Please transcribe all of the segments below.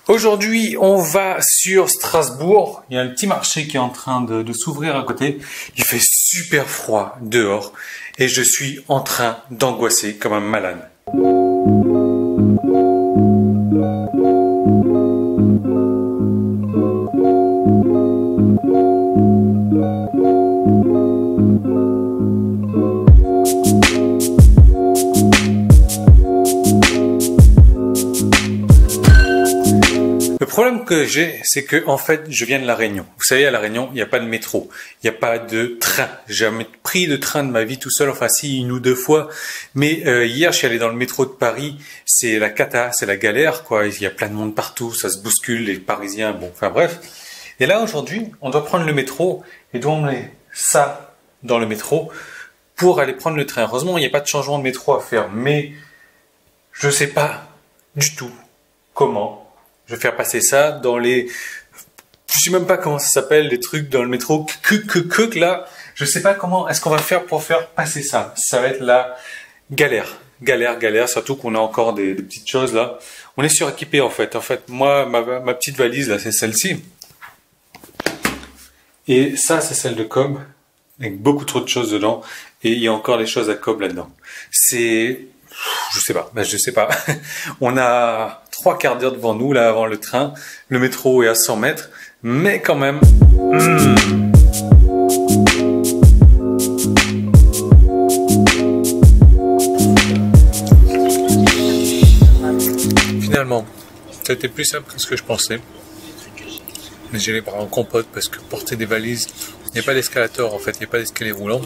Aujourd'hui, on va sur Strasbourg. Il y a un petit marché qui est en train de s'ouvrir à côté. Il fait super froid dehors et je suis en train d'angoisser comme un malade. Le problème que j'ai, c'est que en fait, je viens de La Réunion. Vous savez, à La Réunion, il n'y a pas de métro, il n'y a pas de train. J'ai jamais pris de train de ma vie tout seul, enfin si, une ou deux fois. Mais hier, je suis allé dans le métro de Paris. C'est la cata, c'est la galère, quoi. Il y a plein de monde partout, ça se bouscule, les Parisiens, bon, enfin bref. Et là, aujourd'hui, on doit prendre le métro et doit emmener ça dans le métro pour aller prendre le train. Heureusement, il n'y a pas de changement de métro à faire, mais je sais pas du tout comment je vais faire passer ça dans les... Je sais même pas comment ça s'appelle, les trucs dans le métro. Là, je sais pas comment est-ce qu'on va faire pour faire passer ça. Ça va être la galère. Galère, surtout qu'on a encore des petites choses là. On est suréquipé en fait. En fait, moi, ma petite valise là, c'est celle-ci. Et ça, c'est celle de Cobb, avec beaucoup trop de choses dedans. Et il y a encore des choses à Cobb là-dedans. C'est... Je sais pas. On a 3/4 d'heure devant nous, là, avant le train. Le métro est à 100 mètres. Mais quand même... Finalement, ça a été plus simple que ce que je pensais. Mais j'ai les bras en compote parce que porter des valises... Il n'y a pas d'escalator en fait, il n'y a pas d'escalier roulant.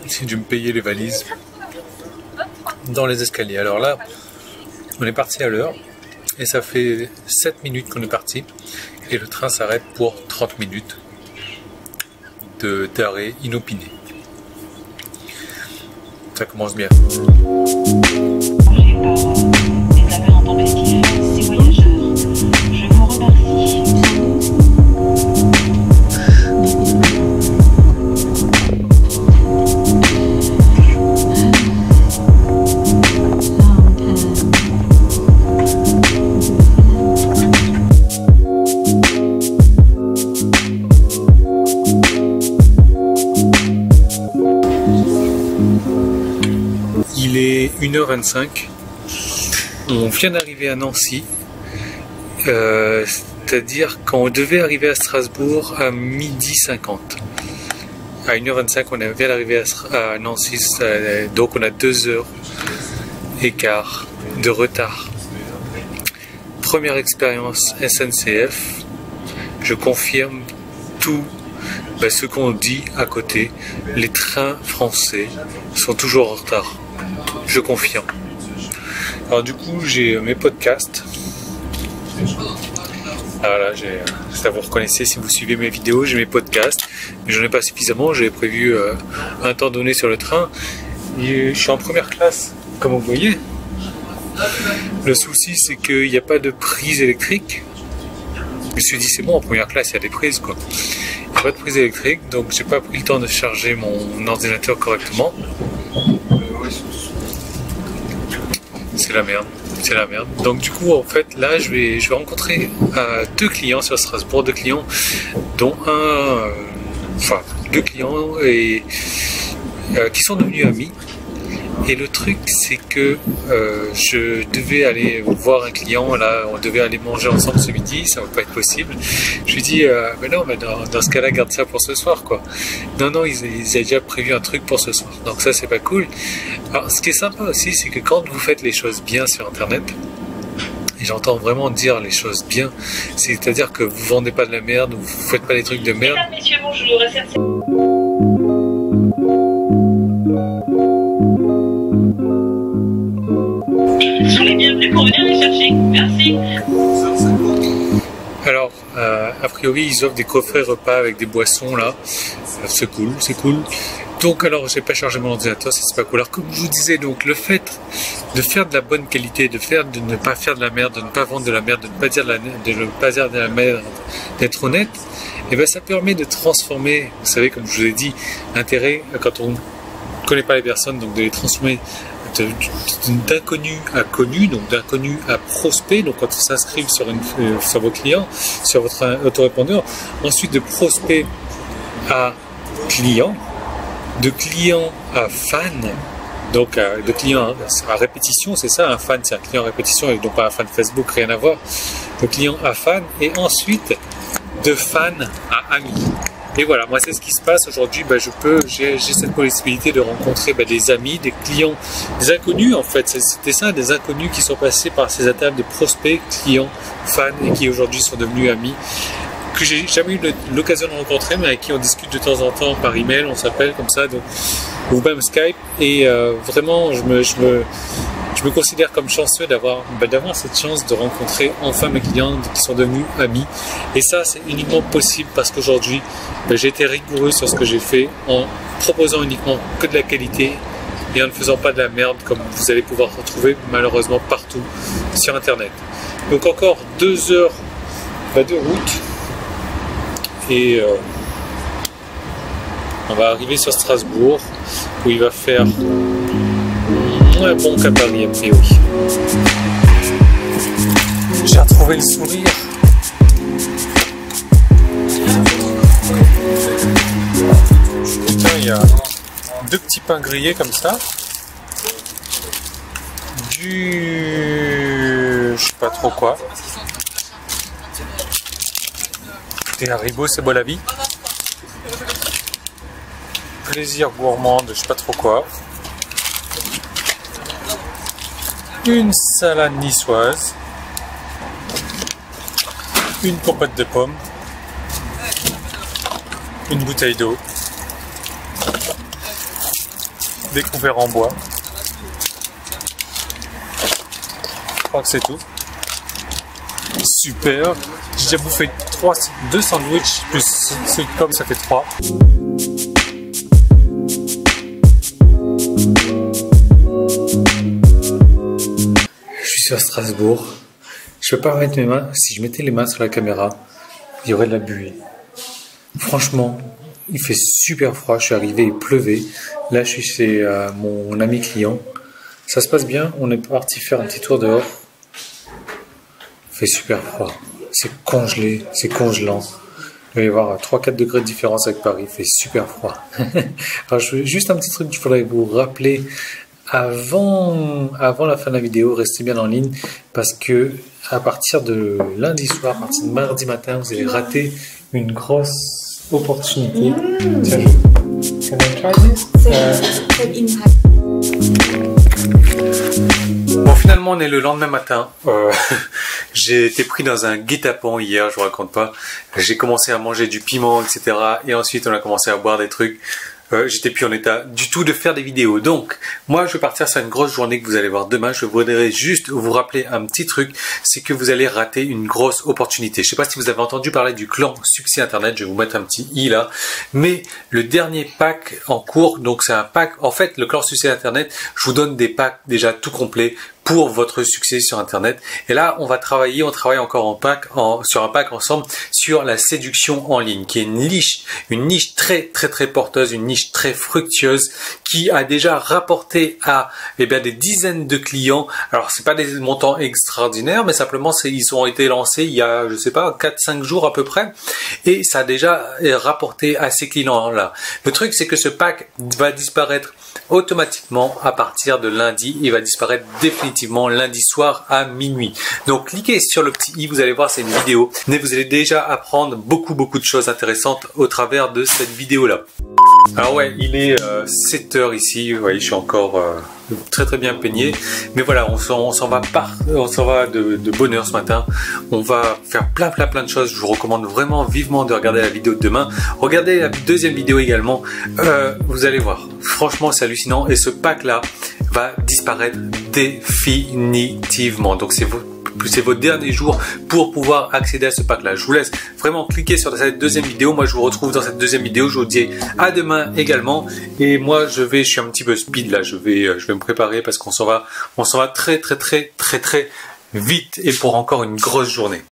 J'ai dû me payer les valises dans les escaliers. Alors là, on est parti à l'heure et ça fait 7 minutes qu'on est parti et le train s'arrête pour 30 minutes d'arrêt inopiné. Ça commence bien. Des appels intempestifs, ces voyageurs. Je vous remercie. Il est 1h25, on vient d'arriver à Nancy, c'est-à-dire qu'on devait arriver à Strasbourg à 12h50. À 1h25, on vient d'arriver à Nancy, donc on a 2h15 de retard. Première expérience SNCF, je confirme tout ce qu'on dit à côté. Les trains français sont toujours en retard. Je confirme. Alors du coup, j'ai mes podcasts. Voilà, ça vous reconnaissez si vous suivez mes vidéos, j'ai mes podcasts. Mais j'en ai pas suffisamment, j'avais prévu un temps donné sur le train. Et je suis en première classe, comme vous voyez. Le souci, c'est qu'il n'y a pas de prise électrique. Je me suis dit, c'est bon, en première classe, il y a des prises, quoi. Il n'y a pas de prise électrique, donc j'ai pas pris le temps de charger mon ordinateur correctement. C'est la merde. Donc du coup, en fait, là, je vais rencontrer 2 clients sur Strasbourg, 2 clients, dont deux clients qui sont devenus amis. Et le truc, c'est que je devais aller voir un client, là, on devait aller manger ensemble ce midi, ça va pas être possible. Je lui dis, dans ce cas-là, garde ça pour ce soir, quoi. Non, ils avaient déjà prévu un truc pour ce soir, donc ça, c'est pas cool. Alors, ce qui est sympa aussi, c'est que quand vous faites les choses bien sur Internet, et j'entends vraiment dire les choses bien, c'est-à-dire que vous vendez pas de la merde, vous faites pas des trucs de merde. Mesdames, messieurs, bonjour. Soyez les bienvenus pour venir les chercher. Merci. Alors, a priori, ils offrent des coffrets repas avec des boissons, là. C'est cool. Donc, alors, j'ai pas chargé mon ordinateur, ça c'est pas cool. Alors, comme je vous disais, donc, le fait de faire de la bonne qualité, de ne pas faire de la merde, de ne pas vendre de la merde, de ne pas dire de la merde, d'être honnête, et ben, ça permet de transformer, vous savez, comme je vous ai dit, l'intérêt, quand on ne connaît pas les personnes, donc de les transformer d'inconnu à connu, donc d'inconnu à prospect, donc quand ils s'inscrivent sur vos clients, sur votre autorépondeur, ensuite de prospect à client, de client à fan, donc de client à répétition, c'est ça, un fan c'est un client à répétition et donc pas un fan Facebook, rien à voir, de client à fan, et ensuite de fan à ami. Et voilà, moi c'est ce qui se passe aujourd'hui. J'ai cette possibilité de rencontrer des amis, des clients, des inconnus en fait. C'était ça, des inconnus qui sont passés par ces étapes de prospects, clients, fans et qui aujourd'hui sont devenus amis, que j'ai jamais eu l'occasion de rencontrer, mais avec qui on discute de temps en temps par email, on s'appelle comme ça, donc, ou même Skype. Et vraiment, je me considère comme chanceux d'avoir cette chance de rencontrer enfin mes clients qui sont devenus amis. Et ça, c'est uniquement possible parce qu'aujourd'hui, j'ai été rigoureux sur ce que j'ai fait en proposant uniquement que de la qualité et en ne faisant pas de la merde comme vous allez pouvoir retrouver malheureusement partout sur Internet. Donc encore 2 heures de route et on va arriver sur Strasbourg où il va faire un bon cabaret a priori. J'ai retrouvé le sourire. Putain, il y a 2 petits pains grillés comme ça. Je sais pas trop quoi. Des haribots, c'est beau la vie. Plaisir gourmand de je sais pas trop quoi. Une salade niçoise, une compote de pommes, une bouteille d'eau, des couverts en bois. Je crois que c'est tout. Super. J'ai déjà bouffé 2 sandwichs plus ce comme ça fait 3. À Strasbourg, je peux pas mettre mes mains. Si je mettais les mains sur la caméra, il y aurait de la buée. Franchement, il fait super froid. Je suis arrivé, il pleuvait. Là, je suis chez mon ami client. Ça se passe bien. On est parti faire un petit tour dehors. Il fait super froid. C'est congelé, c'est congelant. Il va y avoir 3-4 degrés de différence avec Paris. Il fait super froid. Alors, juste un petit truc qu'il faudrait vous rappeler. Avant la fin de la vidéo, restez bien en ligne parce que à partir de lundi soir, à partir de mardi matin, vous allez rater une grosse opportunité. Tiens, can I try this? Bon, finalement, on est le lendemain matin. J'ai été pris dans un guet-apens hier, je vous raconte pas. J'ai commencé à manger du piment, etc. Et ensuite, on a commencé à boire des trucs. J'étais plus en état du tout de faire des vidéos. Donc, moi, je vais partir sur une grosse journée que vous allez voir demain. Je voudrais juste vous rappeler un petit truc, c'est que vous allez rater une grosse opportunité. Je sais pas si vous avez entendu parler du clan Succès Internet. Je vais vous mettre un petit i là. Mais le dernier pack en cours, donc c'est un pack. En fait, le clan Succès Internet, je vous donne des packs déjà tout complets pour votre succès sur Internet. Et là, on travaille encore sur un pack ensemble sur la séduction en ligne, qui est une niche très porteuse, une niche très fructueuse, qui a déjà rapporté à des dizaines de clients. Alors, c'est pas des montants extraordinaires, mais simplement, ils ont été lancés il y a, je sais pas, 4-5 jours à peu près, et ça a déjà rapporté à ces clients-là. Le truc, c'est que ce pack va disparaître automatiquement à partir de lundi. Il va disparaître définitivement lundi soir à minuit. Donc cliquez sur le petit i, vous allez voir, c'est une vidéo, mais vous allez déjà apprendre beaucoup de choses intéressantes au travers de cette vidéo là. Alors ouais, il est 7 h ici, vous voyez, je suis encore très bien peigné, mais voilà, on s'en va de bonne heure ce matin. On va faire plein de choses. Je vous recommande vraiment vivement de regarder la vidéo de demain. Regardez la deuxième vidéo également, vous allez voir, franchement c'est hallucinant, et ce pack là va disparaître définitivement. Donc c'est vos derniers jours pour pouvoir accéder à ce pack là. Je vous laisse vraiment cliquer sur cette deuxième vidéo. Moi je vous retrouve dans cette deuxième vidéo. Je vous dis à demain également. Et moi je suis un petit peu speed là. Je vais me préparer parce qu'on s'en va très vite et pour encore une grosse journée.